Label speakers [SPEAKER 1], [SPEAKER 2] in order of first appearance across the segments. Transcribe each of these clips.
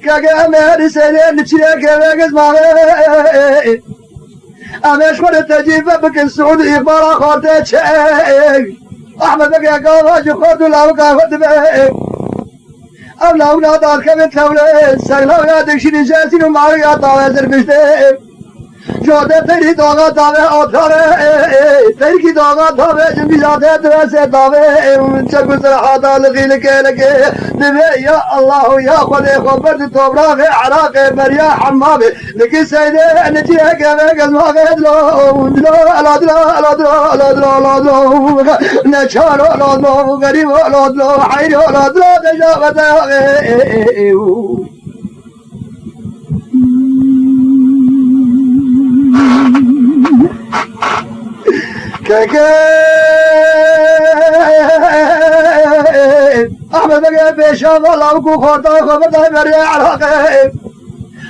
[SPEAKER 1] كأمير سيدين نشريك بقز مالي أميش خلت تجيب بك السعودي إخبار أخوتي شيء أحمد بك يا قواج خود الله وقافت بك أولا أولا دار كبت لولي سيلو يا دكشي نجاسين ومعي يا طاوزر بشتي جودة تری داغا داوه آتاره تری کی داغا داوه جنبی جاده دوسه داوه چه گذر حادا لغیل که لگه نبی یا الله یا خود خبرد توبراغ عراق بریا حمامه لکی سیده نجیه که قزماغ دلو دلو الا دلو الا دلو الا دلو الا دلو نچارو الا دلو غریب الا دلو حیر الا دلو تجاوه أحمد بقى بيشام الله وكو خورتا خبرتا بريا عراقي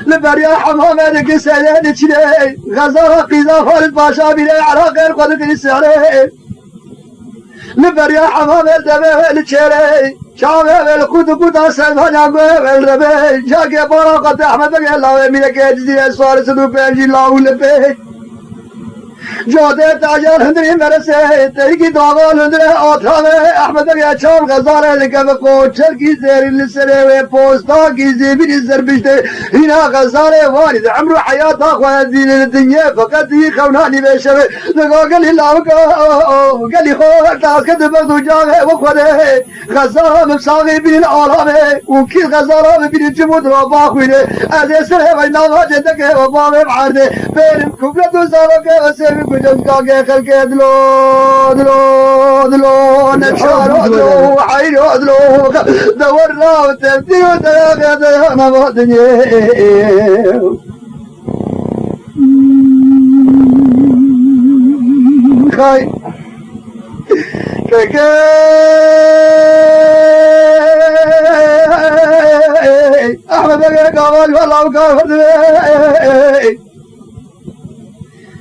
[SPEAKER 1] لبريا حمامة لكي سيدين تشري غزارة قيزة خالد باشا بيري عراقي القدر السعري لبريا حمامة دبي لتشري شامي بالقود قودا سلمان عقوي بالربي جاكي باراقة أحمد بقى الله ميلك يجزي سوار سدو بيجي الله ولبي جودة تاجر هندري مرسه تركي داغال هندري آتامه أحمد يا شام غزارة لكب قوچر کی زير السري وپوستا کی زيبين الزربشته هنا غزارة والد عمرو حياة أخوة دين الدنيا فقط يخوناني بشبه قال لي لا قال لي خور تاكد بغدو جاغه وخوده غزارة مبساغي بين العالم وكي غزارة بين الجمود وباخوينه هذا سري ويناما جدك وبابه بعرده بين كبلة زارك وسيب كجم كاغه خلق دلو دلو دلو نشارو دلو حيرو دلو دورنا وتبديو تلاقى ما بدني خاي كاكا احمد بقى قال والله وقال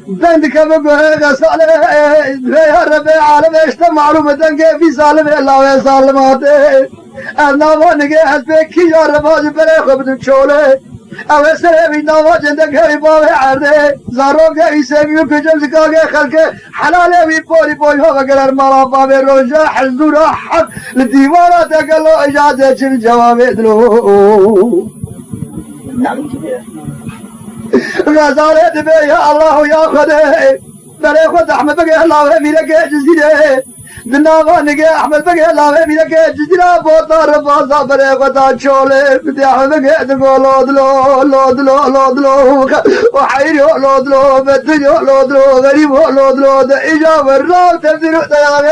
[SPEAKER 1] بندك بقى غسالة يا ربي عالم اشتا معلومة في سالم الله وسالماته أنا وانجي حسبك يا رب بري خبط شوله أول سنة من نوا جندك هاي باوي عرضه زاروك يسمي وكجم زكاة خلقه حلاله ويبوري بوي هو غير مالا باوي روجا حزورا حق لديوانا تقلو إجازة جن جواب دلو غزالة دبي يا الله يا خده بري خد أحمد بقى الله وميرك جزيره دناغا نگه احمد بگه لاوه میره که جزیره بوتا رفازا بره قطع چوله بده احمد بگه دگو لودلو لودلو لودلو و حیریو لودلو بدنیو لودلو غریبو لودلو ده ایجا ورلاو تبدیرو تیاوه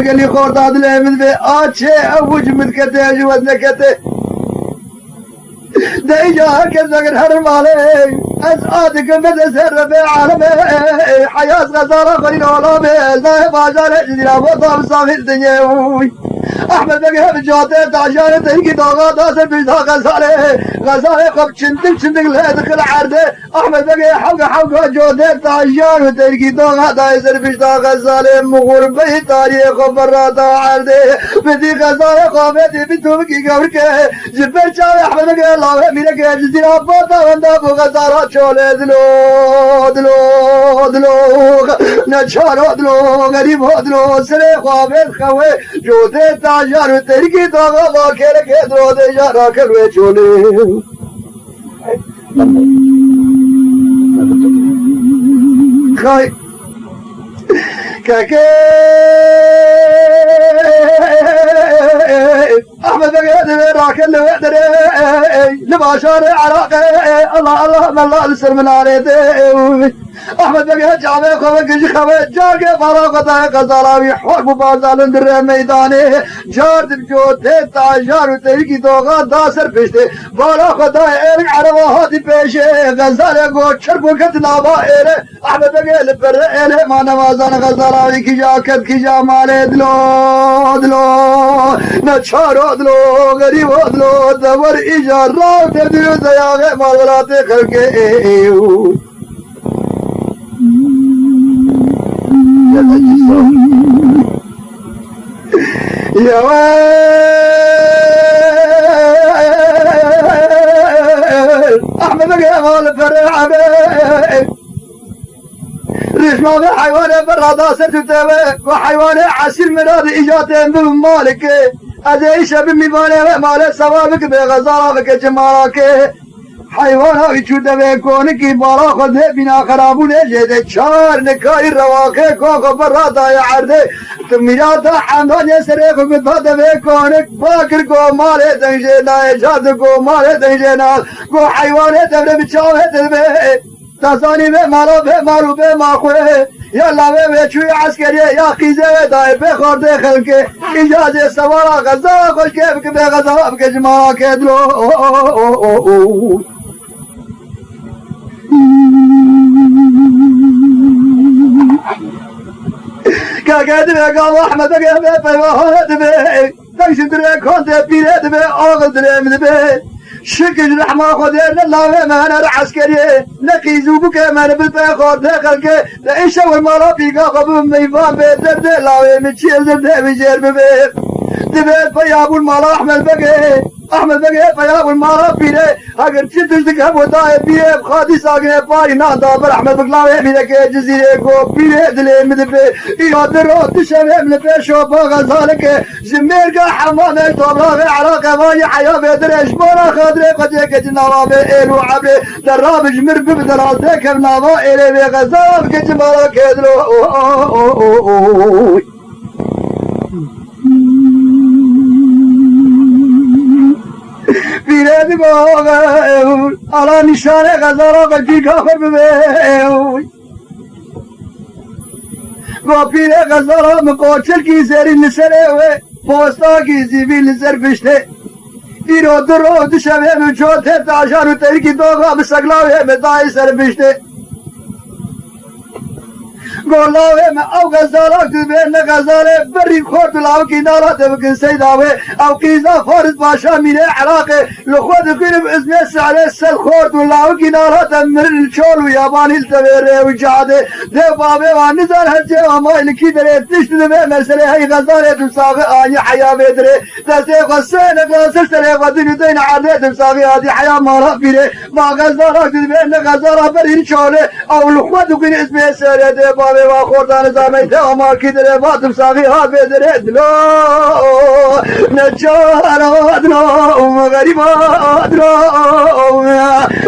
[SPEAKER 1] قال لي خورد هذا الامن في اتشي اوج من كته جوز نكته دايجا هكذا غير حرم علي اسعادك مدى سر في عالم حياة غزارة غرين علامة لا باجار جديرا وطام صافي الدنيا احمد بقى بجوته تعجانه تيجي داغا داسر بيزا غزاله قب چندك لا دخل عرضه احمد بقى حوقه جوته تعجانه تيجي داغا داسر بيزا غزاله مغربه تاريخ برادا عرضه بدي غزاله قامت بتوكي غورك جبل چاوي احمد بقى لا ميرك جزيره باتا وندا بو غزاله چوله دلو نچارو دلو غريب دلو سره قامت خوي جوته تاجر ترکی داغا واکر کے درو دے جارا کروے چولے خائی کہکے احمد بقى دے راکل لوے درے لباشار عراق الله الله من الله السر من عليه احمد بقى جامع خوه کجی خوه جاگه بارا قطعه غزالاوی حرب و بازالن در میدانه جارد جو تیتا جارو تیکی دوغا داسر پشته بارا قطعه ایرک عرواهاتی پیشه غزاله گو چربو کت نابا ایره احمد بقى لبر ایره ما نوازان غزالاوی کی جا کت کی جا ماله دلو نچارو دلو غریبو دلو دور ایجا راو تبدیلو زیاغه مالولاتی خلقه ایو يا ويل احمد يا مال فرع ريش ما في حيوان برا داسة تتابع وحيوان عسير مراد اجاتين بالمالك ادي شب ميبانه مال سوابك بغزارك جمالك حیوانا ویچوده به کونه کی بالا خود بینا خرابونه جده چار نکای رواقه کوکو پر رادای عرده تو میرادا حمدان سره خود داده به کونه باکر گو ماله دنجه نای جاد گو ماله دنجه نال گو حیوانه دبره بچاوه دبه تزانی به مالا به مارو به ماخوه یا لاوه به چوی عسکریه یا خیزه به دای به خورده خلکه اجازه سوارا غزا خوش که بکه به غزا بکه جمالا که دلو كاكاد بقى احمد بقى بيوهد بقى تكسي دري كونت بيرد بقى اغل دري بقى شكل رحمة خدير الله ما انا عسكري نقيزو بك ما انا بالباخور داخل كي تعيش اول مرة بيقا قبل ميفان بيدرد الله متشيل درد بيجير بقى دبيت بيابو المالا احمد بقى بيابو المالا بيري اگر چلتش دكهم ودائي بيري بخادي ساقني باري نادا بر احمد بقلاوي بيدك جزيري كو بيري دلي مدبي ايو درو تشمي من بيشو باغا ذلك زميرقا حمامي طبراغي عراقي ماني حيا بيدري اشبورا خادري قد يكت نوابي ايلو عبري درابج مربي بدرالتك بنابا ايلي بيغزاب كجمالا كيدلو بيرد بوغل على نشان غزارة قلبي كافر ببيوي وبير غزارة مقوشل کی زيري نسره پوستا کی زیبی نسر بشته ایرو درو دشمه مجوته تاشارو ترکی دوغا بسقلاوه مدائی سر بشته قولاوه ما او غزالك تبين غزاله بري خورد لاو كينارا تبكن سيداوه او قيزا فارد باشا ميني عراقي لخوض قلب ازمي سعلي السل خورد لاو كينارا تمر الشول وياباني التبيري وجاده دي بابي وانزال هجي وما الكي دري تشت دبي مرسلي هاي غزاله تمساقي آني حيا بيدري تسي غسين غسر سري غدين دين عادي تمساقي هادي حيا مارا بيري ما غزالك تبين غزاله بري شولي او لخوض قلب ازمي سعلي دي بابي وخوردان زمین تمام کی دل باتم ساقی ها بدر دلو نجار دلو غریب دلو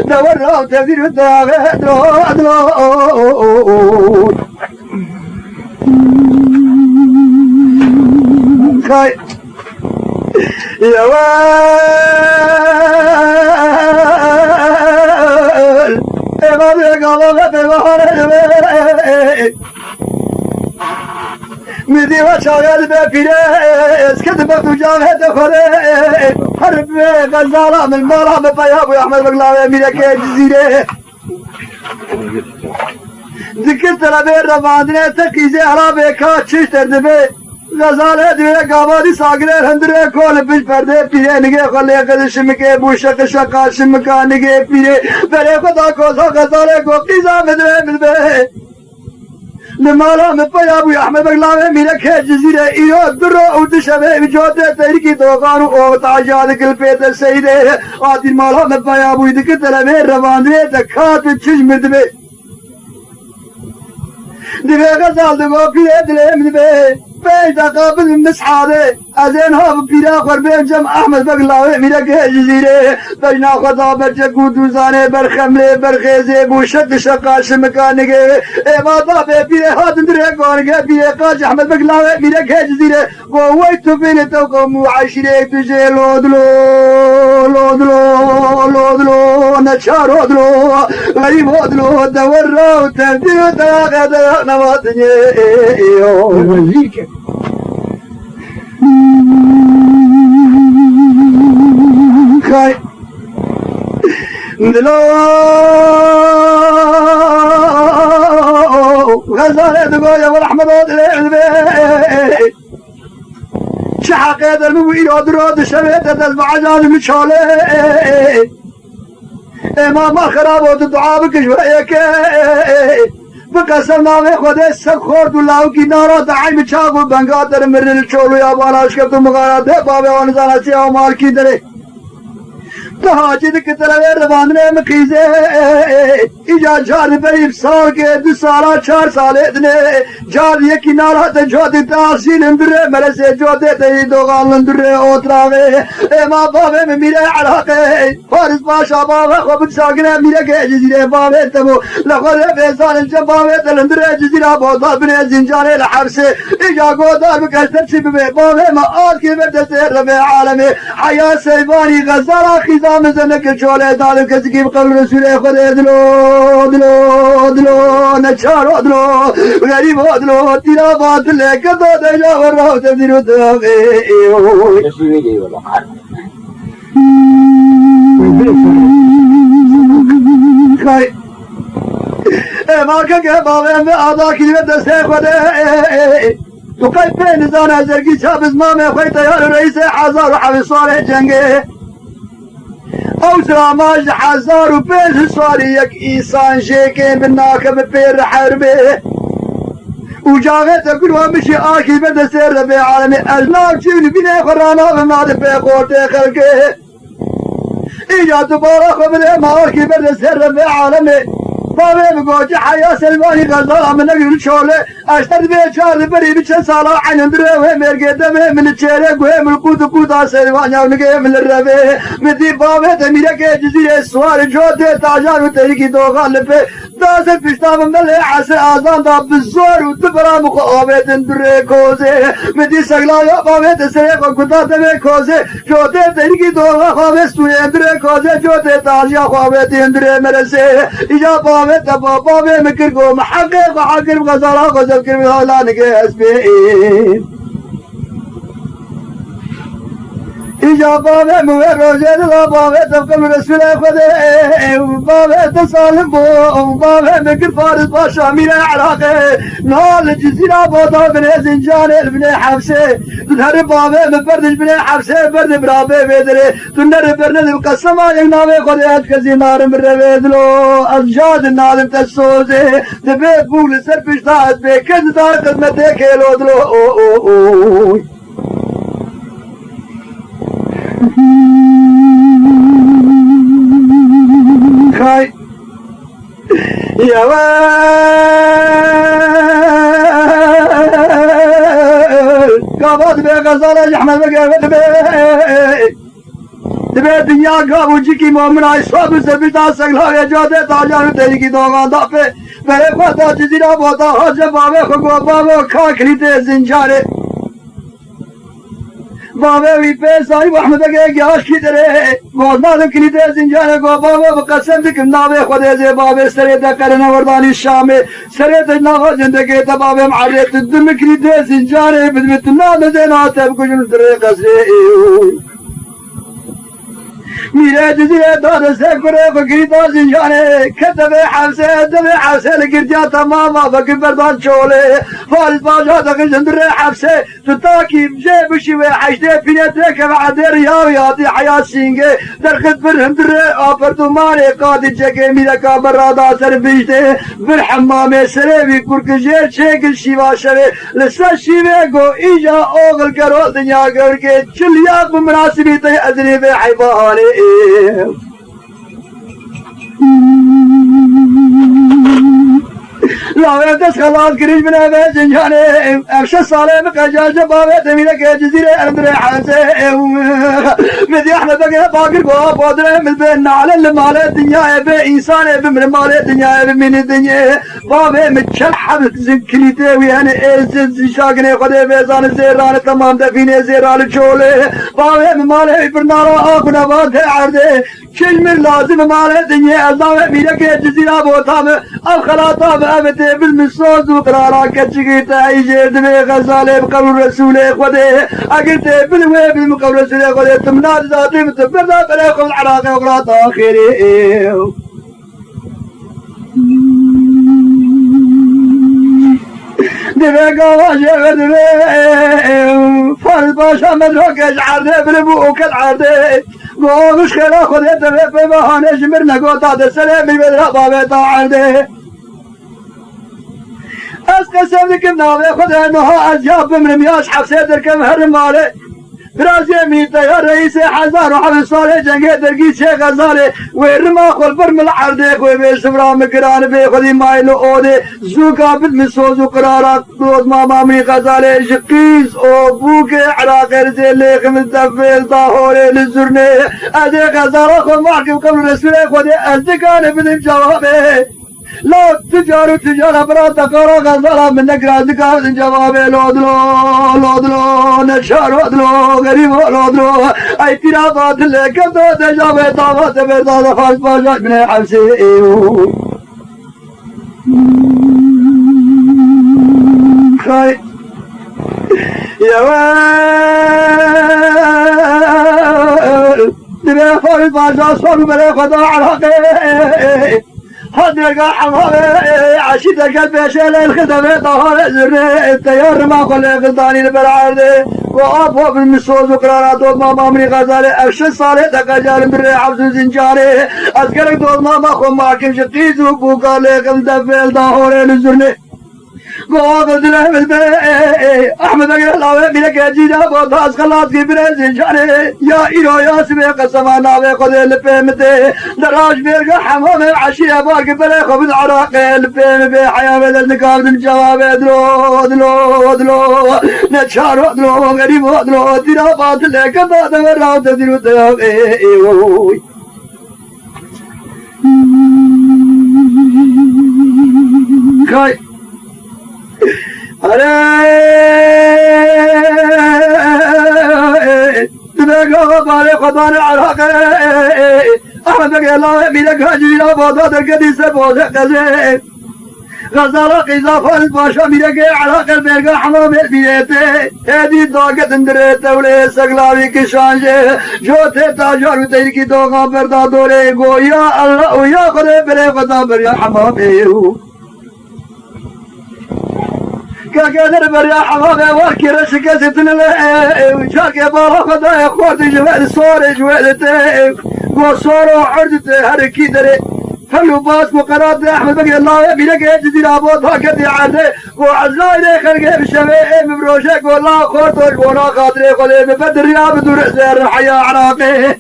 [SPEAKER 1] دور را تدیر داغ دلو خای يا ويل ما بيقولوا بيقولوا مدي وشاغل بفيره اسكت بفجاه دخله حرب غزاله من مالا بفيا ابو احمد بقلاوي ميرك جزيره ذكرت لبير رمادنا تقيزي على بكا تشتر دبي غزاله دي قابادي ساغله هندره كول بيش پرده پيره نگه خلي قدشم کے بوشك شقاشم کا نگه پيره بره خدا کو غزاله کو قيزا مدبه لمالا مبايا ابو احمد بقلاوي ميرك جزيره ايو درو ودشبه بجوده تركي دوغانو او تعجاد قلبيت السيده آدي المالا مبايا ابو يدك تلمي رواندري دكات تشج مدبه دبي غزال دبو بيره دلم دبه بيش دقابل مسحاده أزينها ببيرا قربين جم أحمد بقلاوي ميرك جزيرة بجنا خطا برجكو دوزاني برخملي برخيزي بوشد شقاش مكانك ما ضابي بيرا هادن دريقونك بيرا قاش أحمد بقلاوي ميرك جزيرة قويتو بين توقم عشريك تجي لودلو لودلو لودلو نشار ودلو غريب ودلو دورو تبديو تاغد نواتني خاي دلو غزالة دقوية والأحمد ودلي شحقيت الموئي ودرود شبيت تسمع جاني مشالي إمام خراب ودعاء بكشويك بقسم نامي خودي سخورد الله کی نارا دعائی بچاقو بنگادر مرل چولو یا بالاش کبتو مغارات بابا وانزانا سیاو مال کی دره تهاجد كتلوير رواندنے مقیزے ایجا جار بریب سال کے 2 سالا 4 سال ادنے جار یکی نارا تے جو دی تحصیل اندرے مرے سے جو دے تے دوغال اندرے اوتراوے اما بابے میں میرے علاقے فارس باشا بابا خوب ساگنے میرے کے جزیرے بابے تمو لخور بیزان انجا بابے تل اندرے جزیرہ بودا بنے زنجانے لحبس ایجا گودار بکشتر چی بے بابے ما آد کی بردے سے رب عالمی حیاء سیبانی غزارہ خیزان مزنك شولي دالو كسكيب قبل رسول خدي دلو دلو دلو نشار دلو غريب دلو تيرا بات لك دو دجا ورا تبديرو تاغي خاي ما كان بابا ما ادا كلمه دسه خدي تو كيف نزانا زرقي شابز ما خوي طيار رئيس حزار وحبي صالح جنگي او سلاماج 1005 سواری یک ایسان شیکن بالناکب پیر حربه وجاغت اقلوا مشي آكي بدا سير ربي عالمي اجناب شبني بنا خرانا بماد في قوتي خلقه ايجا دبارا خبره ما آكي بدا سير ربي عالمي بابي بقوتي حياة سلماني غزالة من نقل شولي اشتر بي شار بري بيشن سالا عين اندره وهم ارقيدمه من الشيرك وهم القود قودا سلمانيا ونقه من الربي مدي بابي تميرك جزيرة السوار جودي تاجان وتريكي دوغان لفي داسر بشتام ملي عسر آزان دا بالزور ودبرا مقابت اندره كوزي مدي سقلا بابي تسريق وقودا تبه كوزي جودي تريكي دوغان خوابس توي اندره كوزي جودي تاجيا خوابت اندره مرسي اجا بابا مكركو محقق وحقر غزالة غزل كرمي لا نكي اسبين إجا بابا موير روجه دا بابا تبقى رسول خده بابا تسالم بو بابا مكر فارس باشا مير عراقه نال جزيرة بودا بن زنجان ابن حفصه تنهر بابا مبردش بن حفصه برد برابه بدره تنهر برند بقسما ينامي خده اتكزي نار مرويدلو أجاد النادم تسوزه تبه بول سرپش داد بكز دار قدمته كيلو دلو خاي يا قابض بغزالة احمد بقابض تبه دنیا قابو جيكي مؤمن عيشواب سبتا سقلا يا جادة تاجان تيكي دوغان دافه میرے پتا جزیرہ بوتا حج بابے خگو بابو کھاکھلی تے زنجارے بابے وی پیسائی محمد کے گیاش کی طرح موزنا دکھلی تے زنجارے گو بابو بقسم دکھم ناوے خودے زی بابے سرے تا کرنا وردانی شامے سرے تا ناغا زندگی تا بابے معریت دمکلی تے زنجارے بدمت نام زینات بکجن سرے قصرے میرے جزیرے داد سے کرے فکری تو زنجانے کتب حفصے لگردیا تماما فکر بردان چولے فارس باجا دقل جندر حفصے تتاکی جے بشوے حجدے پینیتے کے بعدے ریاویاتی حیات سینگے درخت پر ہندر آپر تمہارے قادی چکے میرے کا برادا سر بیشتے بر حمام سرے بھی کرکجے چھیکل شیوا شرے لسا شیوے گو ایجا اوغل کرو دنیا گر کے چلیاق بمناسبی تے ادنی بے حیبانے لا دس خلاص قريب من هذا زنجاني أمشي صالح مقجاج بابي تميلك جزيرة أندري حاسي مدي أحمد بقى باقر بوا بودره من بين على المال الدنيا بي إنسان بمن مال الدنيا بمن الدنيا بابي متشلحب زكليته ويعني إيز شاقني خده بيزان زيران تمام دفيني زيران جولي بابي مالي برنارا آخنا باده عرده كلمة لازم مال الدنيا الله ميلك جزيرة بوتام أو خلاطام أبته بالمصوص وقرارا كتشكيتا يجيد بي غزالي بقبل رسولي خده أقلت بالوي بالمقبل رسولي خده تمناد ذاتي متفردا بليكم العراقي وقرات آخري دبي قواجه دبي فرد باشا مدركش عرده بربوك العرده قومش خلا خده دبي ببهانه جمرنا قوتا دسلي من بدرا بابتا عرده أسقسم لكم ناوي خده انها أزياب من مياش حفسي دركم هرمالي برازي ميتا يا رئيس حزار وحبس صالح جنگي درقي شيخ غزالي ويرما خل برم العرده خوي بيش سبرا مقران بي خدي مايلو اودي زوكا بالمسوز وقرارات دوز ماما مني غزالي شقيز او بوكي عراق رزي ليخ متدفل ظاهوري للزرني ادي غزالة خل معكم قبل رسولي خدي ازدكاني بدم جوابي لا تجارة برا تقارا غزالة من نقرا ذكار جوابي لودلو نشار ودلو غريب لودلو اي ترابات لكم دو تجابي طابات برداد خاص باشا من حبسي خاي يا ويل دبي خاص باشا صور بلا خدا عراقي حضرك حمامي عشيتك البيشيل الخدمة طهار زرني التيار ما خلي غلطاني بالعرض وأبوه بالمسوز وقرارات دوض ماما مني غزالي أفشي صالح تقجال بري حفظ زنجاري أذكرك دوض ماما خو معكم شقيز وبوكالي غلطة طهار زرني قوافل دلهم البيء أحمد أقرأ منك أجينا بوضاس خلاص كبيرين زنجاني يا إيرو يا سبيق السمانا بيخذ اللبيمتي دراج بيرقى حمامي عشية باقي بليخو بالعراقي اللبيم بيحيا بدل نقابل الجواب دلو نتشارو دلو غريبو دلو ترابات لك بعد مراو تدلو تيوب إيوي كاي تبقى بالي خطان العراقي أحمد بقى الله ميلك هجينا بوضا درقدي سبوزة قزي غزالة قيزافة الباشا ميلك عراقي البيرقى حمام بيتي هذه ضاقة اندريته وليه سقلاوي كشانجي جوتي تاجار وتيركي دوغا بردا دوري قو يا الله ويا خدي بلي خطابر يا حمامي كاكادر بريا حمامي واركي رشكا ستن وشاكي بارا خدايا خواتي جوال صوري جوالتي وصورو عردتي هركي دري فلو باس مقرات احمد بقي الله بيلك يجدي لابوت هكذا عردي وعزلاي لي خلقي بشمي مبروشك والله خوتوش ونا خاطري خلي ببدر يا بدور زير الحياة عراقي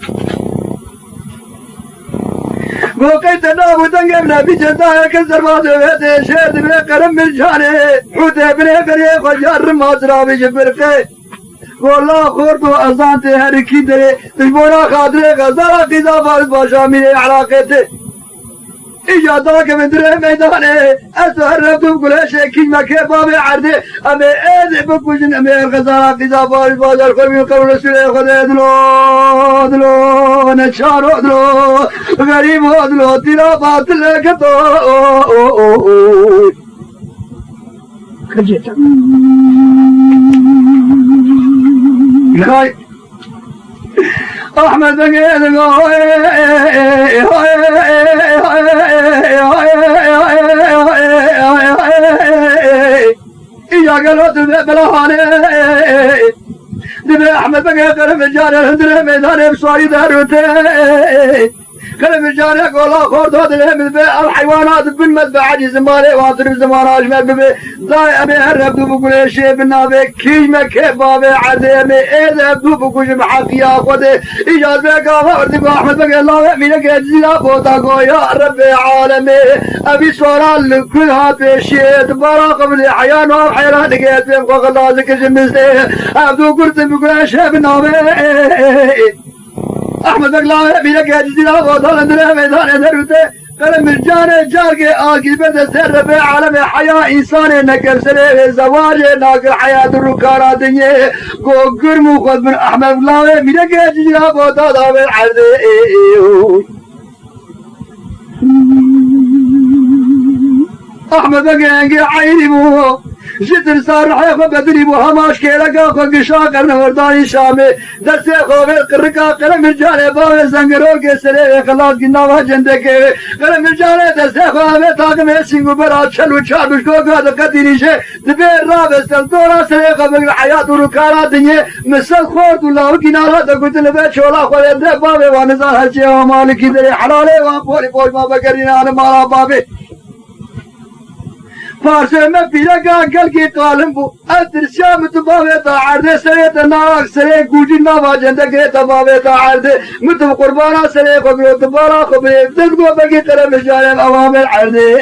[SPEAKER 1] وقيت الناب وتنقبنا بجدايا كسر ما دويتي شهد بني قرم بالجاني حوتي بني بريق وجار ما زرابي جبرقي والله خورتو أزانتي هركي دري تجبونا خاطري غزالة قيزا فارس باشا مني عراقيتي إجاداك من دري ميداني أسهربتو بقول شيكي مكي بابي عردي أمي إيدي بكوشن أمي الغزالة قيزا فارس باشا الخرمين قبل رسولي خدي دلو نشارو دلو غريب دلو ترابات لكتو خجيتا أحمد بقيت إيا قالوا بلهاني دبي أحمد بقيت رمجان الهندرة ميداني بصاري داروتي كلم جانك والله خورد هذا الهم الحيوانات بالمذبح زمانه وانتر زمان اجمل ببي ضاي ابي هرب دو بقول شيء بالنابه كيما كبابه عدمه اذا دو بقول محقيا خد اجازه قام ورد احمد بقى الله مينك جزيلا بوتا يا رب العالمين ابي سؤال كلها بشيت براق من الحيان وحيران لقيت بين فوق الله ذكر جمزه عبدو قلت بقول شيء بالنابه احمد بقى الله مينك جزيلا بوتا لندنا ميدان درته قلم الجانه جارك آقي بدا سر في عالم حياة إنسان نكر سنه زواج ناقر حياة الركارة دنيا قو قرمو خد من أحمد الله مينك جزيلا بوتا دابر عرضه أحمد بقى عيني بو جدر صار حيفا بدري بو هماش كيلقا خو شاكر نورداني شامي درسي خوفي قرقا قلم الجاني باوي زنگروكي سري خلاص قناوها جندك قلم الجاني درسي خوفي تاقمي سنگو برا چلو چابش كوكا دقاتيني شي دبير رابس تلطورا سري خوفي الحياة وركارا دنيا مسل خورد الله وقنارا دقوت لبيت شولا خوفي دري باوي وانزار هالشي ومالكي دري حلالي وانبولي بوش ما بقرينا انا مالا بابي فارسه ما بيلقى قلقي قالم بو أدر شام تباوي تعرض سريت ناق سري قوجي نابا جندك تباوي تعرض متب قربانا سري خبرو تبالا خبري تدقو بقي ترى مجال الأوامر عرضي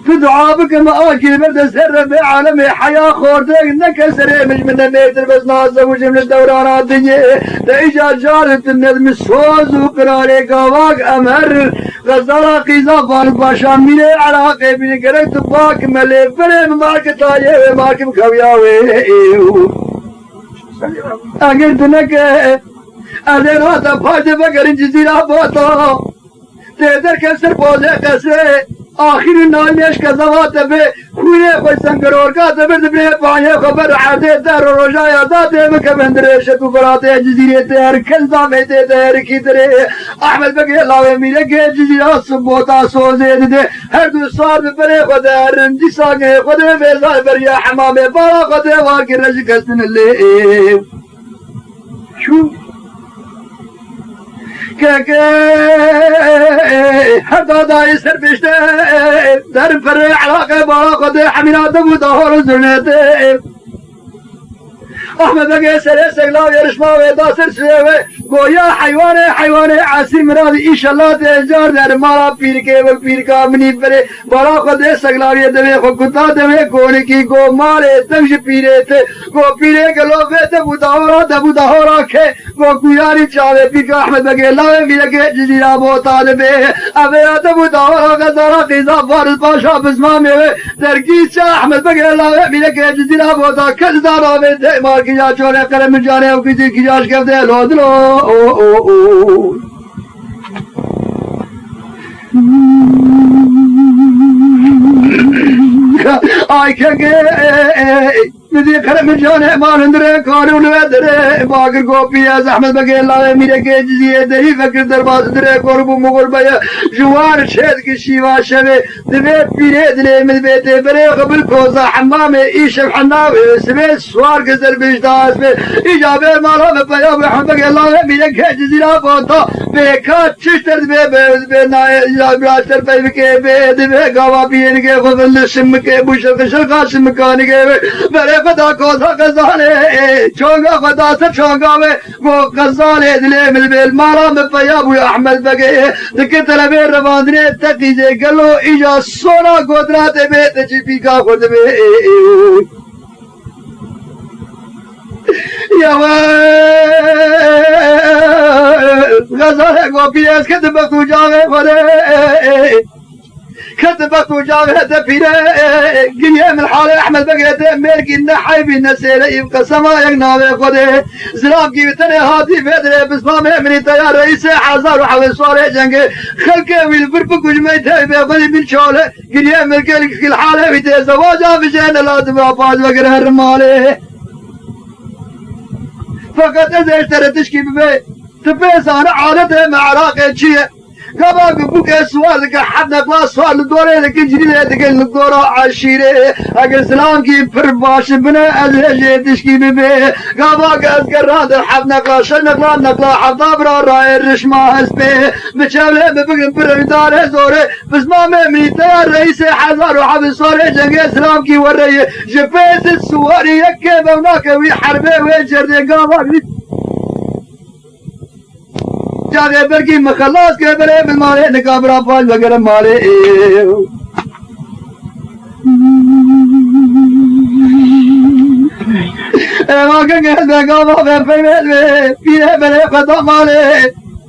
[SPEAKER 1] في دعابك ما أكل برد سر بعالم حياة خوردك نك سري مش من المتر بس نازل وجم الدوران الدنيا تيجا جارت الندم سوز وقراري قواك أمر غزالة قيزة فالباشا ميني علاقة بني قرق تباك ملي فرم مارك تايه مارك مكوياوي أقل تنك أدر هذا فاجة بقرن جزيرة بوتا تقدر كسر بوزي قسر آخر النامیش که زوات به خوی خوی سنگرور کا دبر دبر پانی خبر عاده در روزای داده مکمندرش تو براته جزیره تر کنزا میته در کی دره احمد بگی لاوه میره که جزیره سبوتا سوزه ده هر دو سال بره خود رندی ساگه خود وزای بریا حمام بارا خود واقع رج کسن له شو که حتى داي سر بشته در پر علاقه با خود حمینات بود دهور زنده احمد بقى سر سگلا يرشما و داسر سوه گویا حیوان عاصی مراد ان شاء الله تجار در مارا پیر کے و پیر کا منی پر بارا خود سگلا یہ دے خو کتا دے کون کی گو مارے تنج پیرے تے گو پیرے گلو وے دبو دہورا کے گو گیاری چاوے پیر کا احمد بقى لاوے بھی لگے جزیرہ بو طالب اوے دبو دہورا کا زارا قیزا فارس پاشا بسما میں درگی چا احمد بقى لاوے بھی لگے جزیرہ بو تا کزدارا وے دے مار کیا چورے کرم جانے او کسی کی جاش کرتے لو دلو آئی کھنگے مدی کرم جانے مانندرے کارو لویدرے باگر گوپی از احمد بقى اللہ میرے کے جزیے دہی فکر درباز درے قربو مغل بیا جوار شہد کی شیوا شوے دبے پیرے دلے مد بیتے برے قبل کوزا حمام ایشف حناوے سبے سوار کے در بیشداز پہ ایجابے مالا میں پیا احمد بقى اللہ میرے کے جزیرہ بوتا بے کھا چشتر بے نائے براشتر پہ کے بے دبے گاوا پین کے خبل سم کے بشر کشر قاسم کان کے برے خدا کوزا غزالے چونگا خدا سر چونگا میں وہ غزالے دلے مل بیل مارا میں پیا ابو احمد بقى دکت لبے رواندنے تقیزے گلو ایجا سونا گودراتے بے تجیبی کا خود بے یا غزالے گوپی اس کے دبکو جاوے خودے كتبت وجابه تفيره قيام الحالة أحمد بقى ملك النحي بالنسيلة يبقى سما يقناوي قده زلاب قيبتني هاتي فيدري بسمامه مني تيار رئيسي حازار وحوي صوري جنگي خلقه والبربك وجميته بيقضي من شوله قيام ملك الحالة بيتي زواجه بجينا لازم أفاز وقره الرمالي فقط إذا اشترى تشكي ببي تبيس أنا عادته مع عراقي شيء قبل بوك سؤالك حد نقلا سؤال دوري لك جريلة تقل الدورة عشيرة أقل سلام كي برباش بنا أزهجي تشكي ببي قبل أذكر هذا حد نقلا شل نقلا حد برا رأي الرشمة هسبي بشاولة ببقن برمدار زوري بس ما ميتار رئيس حزار وحب صوري جنگ سلام كي وري جبيز السواري يكي بوناك ويحربي ويجردي قبل جاگے پر کی مخلص کے برے بالمارے نکابرا پاج وغیرہ مارے واقع قہد میں گاما میں پیوید میں پیرے برے خطا مارے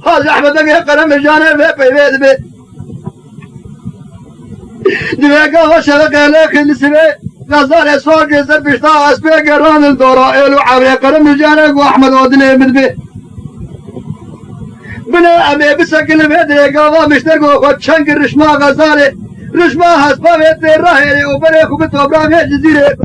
[SPEAKER 1] حاج احمد کے قرم جانے میں پیوید میں جوے گاما شرق لیکن سوے غزار سوار جیسر پشتا اسپے گران الدورا ایلو عبری قرم جانے کو احمد ودنے مدبے بنا أمي بسكن بيدي قاوا مشتركوا خد شنك الرشما غزالي رشما هسبا بيدي الرهيري وبريخو بتوبرا في الجزيرة